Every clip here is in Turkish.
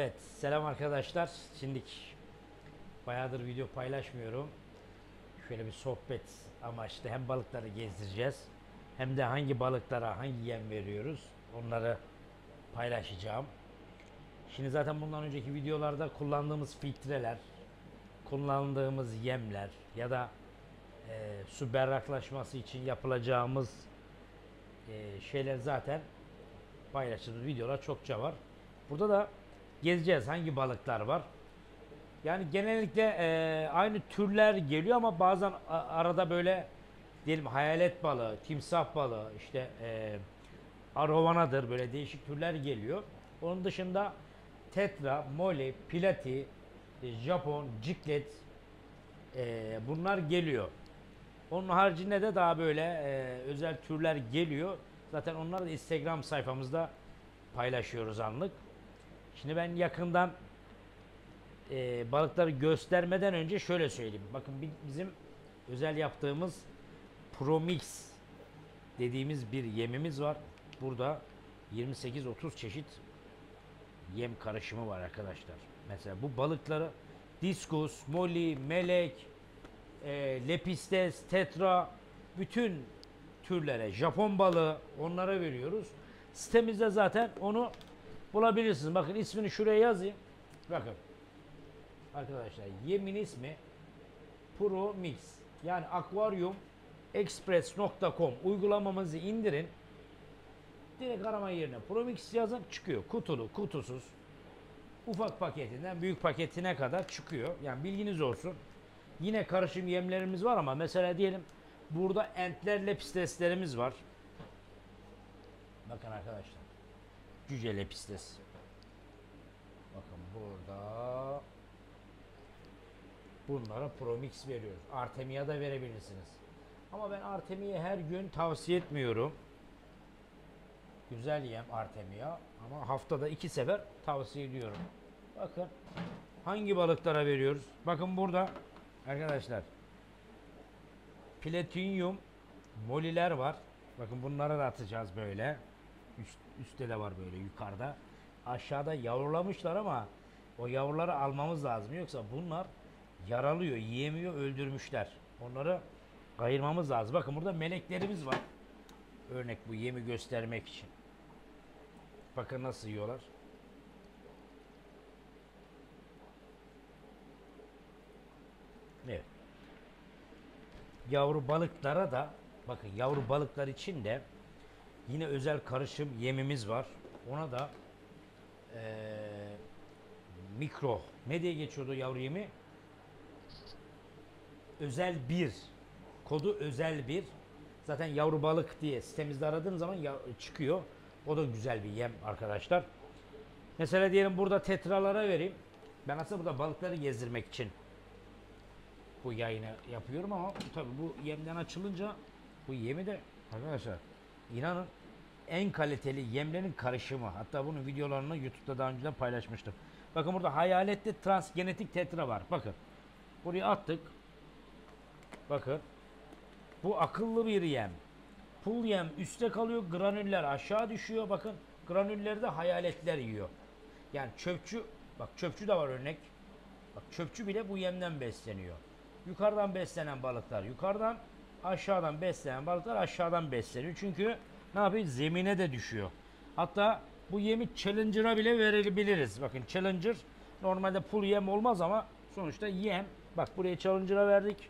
Evet, selam arkadaşlar. Şimdi bayağıdır video paylaşmıyorum. Şöyle bir sohbet amaçlı hem balıkları gezdireceğiz hem de hangi balıklara hangi yem veriyoruz onları paylaşacağım. Şimdi zaten bundan önceki videolarda kullandığımız filtreler, kullandığımız yemler ya da su berraklaşması için yapılacağımız şeyler zaten paylaştığımız videolar çokça var. Burada da gezeceğiz hangi balıklar var. Yani genellikle aynı türler geliyor ama bazen arada böyle diyelim hayalet balığı, timsah balığı, işte arovanadır böyle değişik türler geliyor. Onun dışında tetra, mole, pilati, Japon, ciklet bunlar geliyor. Onun haricinde de daha böyle özel türler geliyor. Zaten onları da Instagram sayfamızda paylaşıyoruz anlık. Şimdi ben yakından balıkları göstermeden önce şöyle söyleyeyim. Bakın bizim özel yaptığımız Promix dediğimiz bir yemimiz var. Burada 28-30 çeşit yem karışımı var arkadaşlar. Mesela bu balıkları diskus, molly, melek, lepistes, tetra bütün türlere, Japon balığı onlara veriyoruz. Sitemizde zaten onu bulabilirsiniz. Bakın ismini şuraya yazayım. Bakın. Arkadaşlar yemin ismi Pro Mix. Yani aquariumexpress.com uygulamamızı indirin. Direkt arama yerine Pro Mix yazın çıkıyor. Kutulu, kutusuz. Ufak paketinden büyük paketine kadar çıkıyor. Yani bilginiz olsun. Yine karışım yemlerimiz var ama mesela diyelim burada entler lepisteslerimiz var. Bakın arkadaşlar. Cüce lepistes. Bakın burada bunlara Promix veriyoruz. Artemia da verebilirsiniz. Ama ben Artemia'yı her gün tavsiye etmiyorum. Güzel yem Artemia ama haftada 2 sefer tavsiye ediyorum. Bakın hangi balıklara veriyoruz? Bakın burada arkadaşlar Platinum moliler var. Bakın bunları da atacağız böyle. Üstte de var böyle yukarıda. Aşağıda yavrulamışlar ama o yavruları almamız lazım. Yoksa bunlar yaralıyor, yiyemiyor, öldürmüşler. Onları ayırmamız lazım. Bakın burada meleklerimiz var. Örnek bu yemi göstermek için. Bakın nasıl yiyorlar. Evet. Yavru balıklara da bakın yavru balıklar için de yine özel karışım yemimiz var. Ona da mikro ne diye geçiyordu yavru yemi? Özel bir kodu özel bir. Zaten yavru balık diye sitemizde aradığım zaman çıkıyor. O da güzel bir yem arkadaşlar. Mesela diyelim burada tetralara vereyim. Ben aslında burada balıkları gezdirmek için bu yayını yapıyorum ama tabii bu yemden açılınca bu yemi de arkadaşlar inanın en kaliteli yemlerin karışımı. Hatta bunun videolarını YouTube'da daha önceden paylaşmıştım. Bakın burada hayaletli transgenetik tetra var. Bakın. Buraya attık. Bakın. Bu akıllı bir yem. Pul yem üstte kalıyor. Granüller aşağı düşüyor. Bakın. Granülleri de hayaletler yiyor. Yani çöpçü. Bak çöpçü de var örnek. Bak çöpçü bile bu yemden besleniyor. Yukarıdan beslenen balıklar yukarıdan. Aşağıdan beslenen balıklar aşağıdan besleniyor. Çünkü ne yapıyor? Zemine de düşüyor. Hatta bu yemi Challenger'a bile verebiliriz. Bakın Challenger normalde pul yem olmaz ama sonuçta yem. Bak buraya Challenger'a verdik.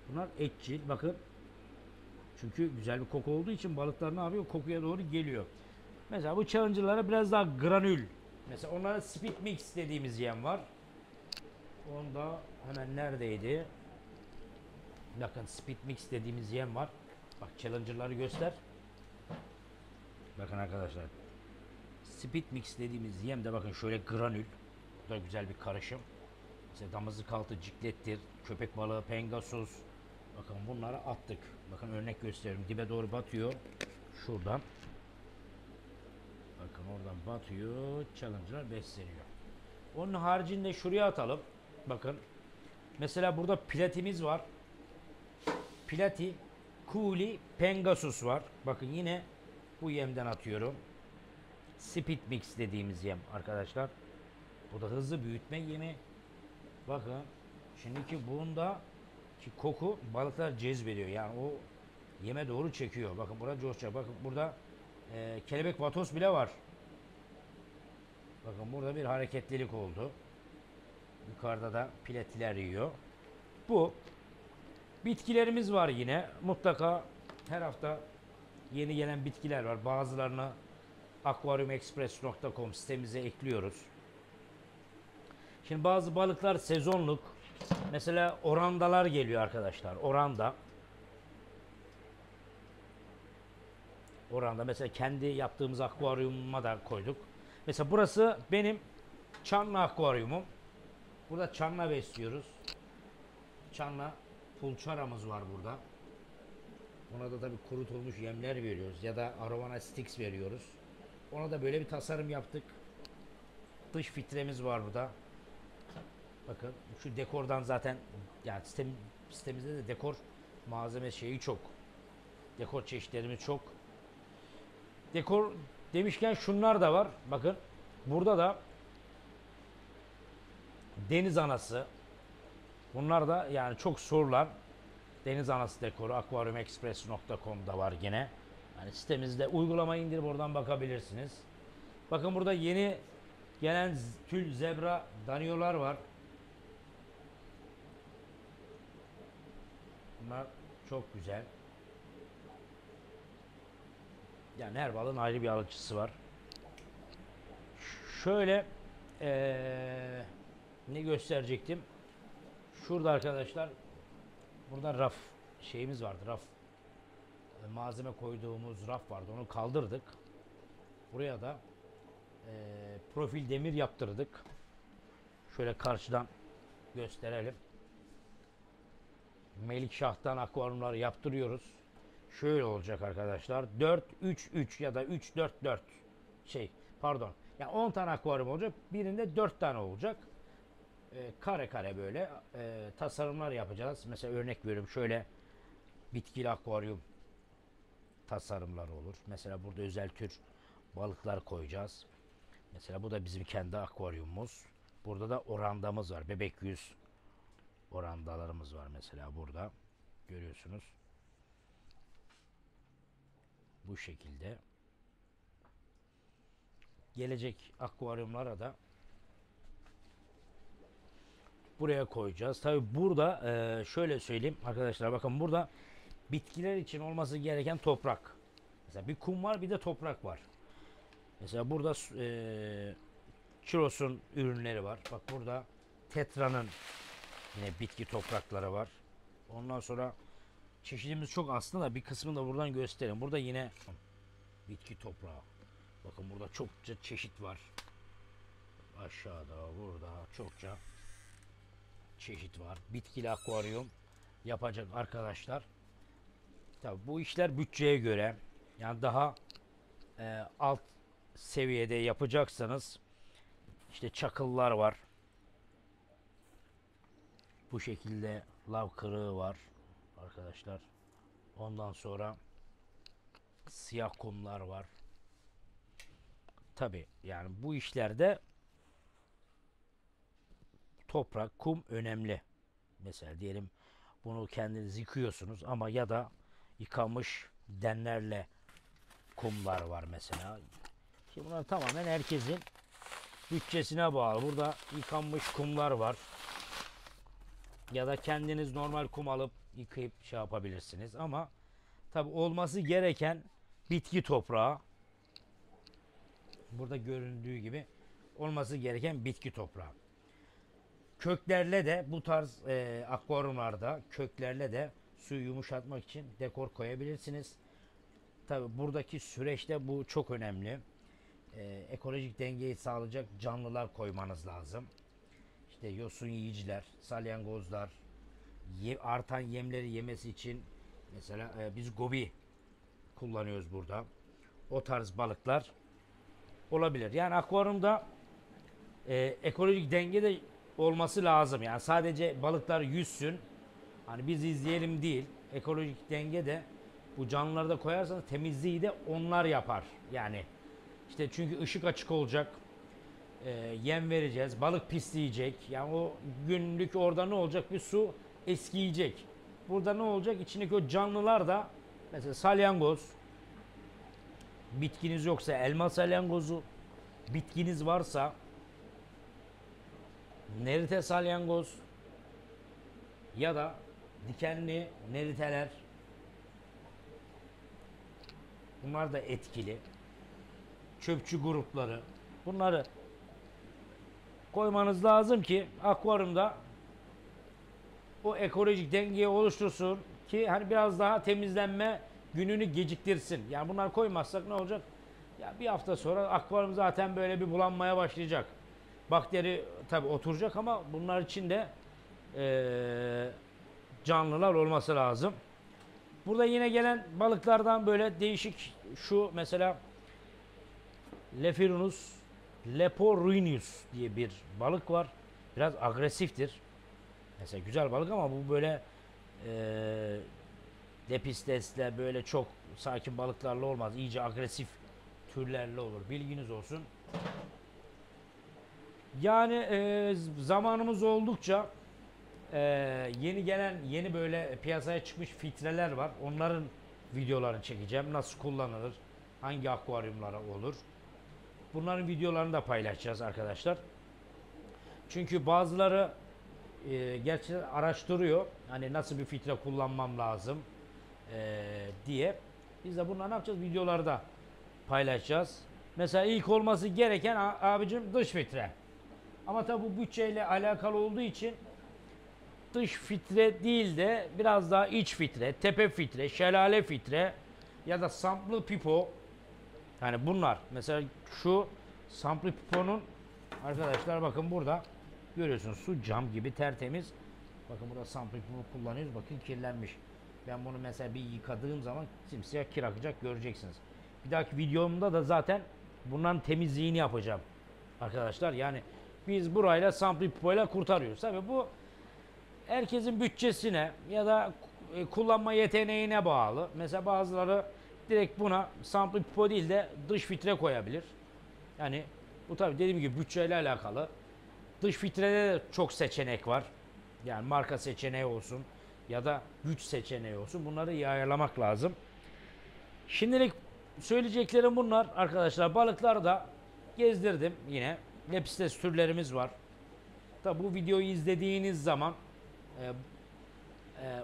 Bunlar etçil. Bakın. Çünkü güzel bir koku olduğu için balıklar ne yapıyor? Kokuya doğru geliyor. Mesela bu Challenger'lara biraz daha granül. Mesela onlara Speed Mix dediğimiz yem var. Onda hemen neredeydi? Bakın Speed Mix dediğimiz yem var. Bak Challenger'ları göster. Bakın arkadaşlar. Speed Mix dediğimiz yem de bakın şöyle granül. Bu da güzel bir karışım. Mesela damızlık altı ciklettir. Köpek balığı, pengasus. Bakın bunları attık. Bakın örnek gösteriyorum. Dibe doğru batıyor. Şuradan. Bakın oradan batıyor. Challenger'lar besleniyor. Onun haricinde şuraya atalım. Bakın. Mesela burada platimiz var. Plati, Kuli, Pengasus var. Bakın yine bu yemden atıyorum. Speed mix dediğimiz yem arkadaşlar. Bu da hızlı büyütme yemi. Bakın şimdiki bunda ki koku balıklar cezbediyor. Yani o yeme doğru çekiyor. Bakın burada coşacak. Bakın burada kelebek vatoz bile var. Bakın burada bir hareketlilik oldu. Yukarıda da piletiler yiyor. Bu bitkilerimiz var yine. Mutlaka her hafta yeni gelen bitkiler var. Bazılarını aquariumexpress.com sitemize ekliyoruz. Şimdi bazı balıklar sezonluk. Mesela orandalar geliyor arkadaşlar. Oranda. Oranda mesela kendi yaptığımız akvaryumuma da koyduk. Mesela burası benim çanla akvaryumum. Burada çanla besliyoruz. Çanla pulçaramız var burada. Ona da tabii kurutulmuş yemler veriyoruz ya da arowana sticks veriyoruz. Ona da böyle bir tasarım yaptık. Dış filtremiz var burada. Bakın şu dekordan zaten yani sitemizde de dekor malzeme şeyi çok. Dekor çeşitlerimiz çok. Dekor demişken şunlar da var. Bakın burada da deniz anası. Bunlar da yani çok sorulan deniz anası dekoru aquariumexpress.com'da var gene. Yani sitemizde uygulama indirip oradan bakabilirsiniz. Bakın burada yeni gelen tül zebra danyolar var. Bunlar çok güzel. Yani her balığın ayrı bir alıcısı var. Şöyle ne gösterecektim? Şurada arkadaşlar burada raf şeyimiz vardı. Raf malzeme koyduğumuz raf vardı. Onu kaldırdık. Buraya da profil demir yaptırdık. Şöyle karşıdan gösterelim. Melikşah'tan akvaryumları yaptırıyoruz. Şöyle olacak arkadaşlar. 4-3-3 ya da 3-4-4 pardon. Yani 10 tane akvaryum olacak. Birinde 4 tane olacak. Kare kare böyle tasarımlar yapacağız. Mesela örnek veriyorum şöyle bitkili akvaryum tasarımları olur. Mesela burada özel tür balıklar koyacağız. Mesela bu da bizim kendi akvaryumumuz. Burada da orandamız var. Bebek yüz orandalarımız var mesela burada. Görüyorsunuz. Bu şekilde. Gelecek akvaryumlara da buraya koyacağız. Tabi burada şöyle söyleyeyim arkadaşlar, bakın burada bitkiler için olması gereken toprak. Mesela bir kum var, bir de toprak var. Mesela burada Chiros'un ürünleri var. Bak burada Tetra'nın yine bitki toprakları var. Ondan sonra çeşidimiz çok aslında, bir kısmını da buradan göstereyim. Burada yine bitki toprağı. Bakın burada çokça çeşit var. Aşağıda, burada çokça çeşit var. Bitkili akvaryum yapacak arkadaşlar. Tabii bu işler bütçeye göre, yani daha alt seviyede yapacaksanız işte çakıllar var. Bu şekilde lav kırığı var arkadaşlar. Ondan sonra siyah kumlar var. Tabii yani bu işlerde toprak, kum önemli. Mesela diyelim bunu kendiniz yıkıyorsunuz ama ya da yıkanmış denlerle kumlar var mesela. Şimdi bunlar tamamen herkesin bütçesine bağlı. Burada yıkanmış kumlar var. Ya da kendiniz normal kum alıp yıkayıp şey yapabilirsiniz. Ama tabi olması gereken bitki toprağı. Burada göründüğü gibi olması gereken bitki toprağı. Köklerle de bu tarz akvaryumlarda köklerle de suyu yumuşatmak için dekor koyabilirsiniz. Tabi buradaki süreçte bu çok önemli. Ekolojik dengeyi sağlayacak canlılar koymanız lazım. İşte yosun yiyiciler, salyangozlar, artan yemleri yemesi için mesela biz gobi kullanıyoruz burada. O tarz balıklar olabilir. Yani akvaryumda ekolojik denge de olması lazım. Yani sadece balıklar yüzsün, hani biz izleyelim değil. Ekolojik denge de bu canlıları da koyarsanız temizliği de onlar yapar. Yani İşte çünkü ışık açık olacak. Yem vereceğiz. Balık pisleyecek. Yani o günlük orada ne olacak? Bir su eskiyecek. Burada ne olacak? İçindeki o canlılar da mesela salyangoz, bitkiniz yoksa elma salyangozu, bitkiniz varsa nerite salyangoz ya da dikenli neriteler, bunlar da etkili. Çöpçü grupları, bunları koymanız lazım ki akvaryumda o ekolojik dengeyi oluştursun ki hani biraz daha temizlenme gününü geciktirsin. Yani bunlar koymazsak ne olacak? Ya bir hafta sonra akvaryum zaten böyle bir bulanmaya başlayacak. Bakteri tabi oturacak ama bunlar için de canlılar olması lazım. Burada yine gelen balıklardan böyle değişik şu mesela Lephinus leporuinus diye bir balık var. Biraz agresiftir. Mesela güzel balık ama bu böyle lepistesle böyle çok sakin balıklarla olmaz. İyice agresif türlerle olur. Bilginiz olsun. Yani zamanımız oldukça yeni gelen yeni böyle piyasaya çıkmış filtreler var. Onların videolarını çekeceğim. Nasıl kullanılır? Hangi akvaryumlara olur? Bunların videolarını da paylaşacağız arkadaşlar. Çünkü bazıları gerçekten araştırıyor. Hani nasıl bir filtre kullanmam lazım diye. Biz de bunları ne yapacağız? Videolarda paylaşacağız. Mesela ilk olması gereken abicim dış filtre. Ama tabi bu bütçeyle alakalı olduğu için dış filtre değil de biraz daha iç filtre, tepe filtre, şelale filtre ya da samplı pipo. Yani bunlar. Mesela şu samplı piponun arkadaşlar bakın burada görüyorsunuz su cam gibi tertemiz. Bakın burada samplı pipo kullanıyoruz. Bakın kirlenmiş. Ben bunu mesela bir yıkadığım zaman simsiyah kir akacak göreceksiniz. Bir dahaki videomda da zaten bunların temizliğini yapacağım. Arkadaşlar yani biz burayla samplı pipoyla kurtarıyoruz. Tabii bu herkesin bütçesine ya da kullanma yeteneğine bağlı. Mesela bazıları direkt buna samplı pipo değil de dış filtre koyabilir. Yani bu tabii dediğim gibi bütçeyle alakalı. Dış filtrede de çok seçenek var. Yani marka seçeneği olsun ya da güç seçeneği olsun. Bunları iyi ayarlamak lazım. Şimdilik söyleyeceklerim bunlar arkadaşlar. Balıkları da gezdirdim yine. Lepistes türlerimiz var. Tabi bu videoyu izlediğiniz zaman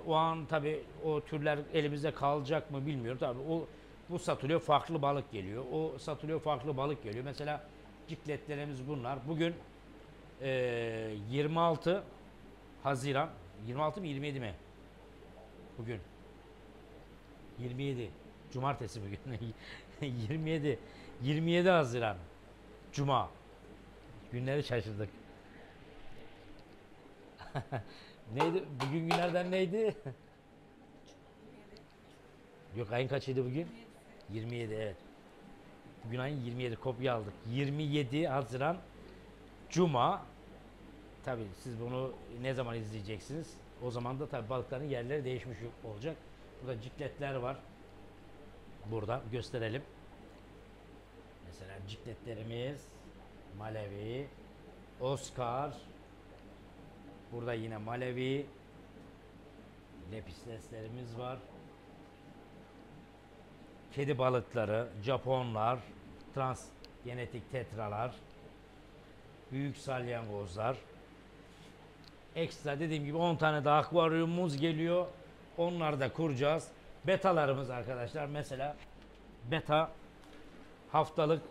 o an tabi o türler elimizde kalacak mı bilmiyorum. Tabi o bu satılıyor, farklı balık geliyor. O satılıyor, farklı balık geliyor. Mesela cikletlerimiz bunlar. Bugün 26 Haziran 26 mı 27 mi? Bugün 27 Cumartesi bugün 27 Haziran Cuma. Günleri şaşırdık. Neydi? Bugün günlerden neydi? Yok ayın kaçıydı bugün? 27 evet. Bugün ayın 27 kopya aldık. 27 Haziran Cuma. Tabii siz bunu ne zaman izleyeceksiniz? O zaman da tabii balıkların yerleri değişmiş olacak. Burada cikletler var. Burada gösterelim. Mesela cikletlerimiz Malevi, Oscar. Burada yine Malevi. Lepisteslerimiz var. Kedi balıkları, Japonlar, trans genetik tetralar, büyük salyangozlar. Ekstra dediğim gibi 10 tane daha akvaryumumuz geliyor. Onları da kuracağız. Betalarımız arkadaşlar mesela beta haftalık,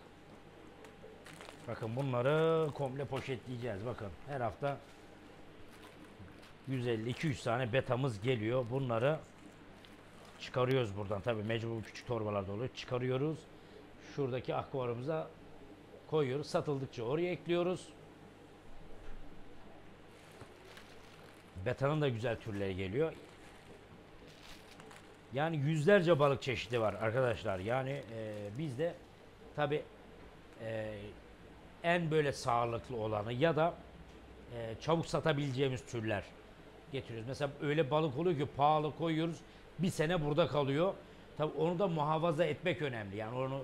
bakın bunları komple poşetleyeceğiz. Bakın her hafta 150-200 tane betamız geliyor. Bunları çıkarıyoruz buradan. Tabii mecbur küçük torbalarda oluyor. Çıkarıyoruz. Şuradaki akvaryumumuza koyuyoruz. Satıldıkça oraya ekliyoruz. Betanın da güzel türleri geliyor. Yani yüzlerce balık çeşidi var arkadaşlar. Yani bizde tabii en böyle sağlıklı olanı ya da çabuk satabileceğimiz türler getiriyoruz. Mesela öyle balık oluyor ki pahalı koyuyoruz. Bir sene burada kalıyor. Tabii onu da muhafaza etmek önemli. Yani onu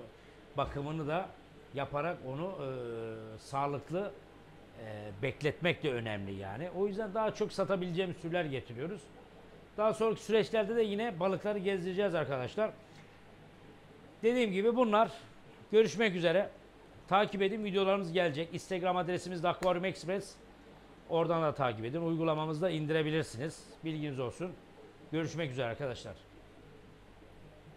bakımını da yaparak onu sağlıklı bekletmek de önemli yani. O yüzden daha çok satabileceğimiz türler getiriyoruz. Daha sonraki süreçlerde de yine balıkları gezdireceğiz arkadaşlar. Dediğim gibi bunlar. Görüşmek üzere. Takip edin, videolarımız gelecek. Instagram adresimiz de Aquarium Express. Oradan da takip edin. Uygulamamızda indirebilirsiniz. Bilginiz olsun. Görüşmek üzere arkadaşlar.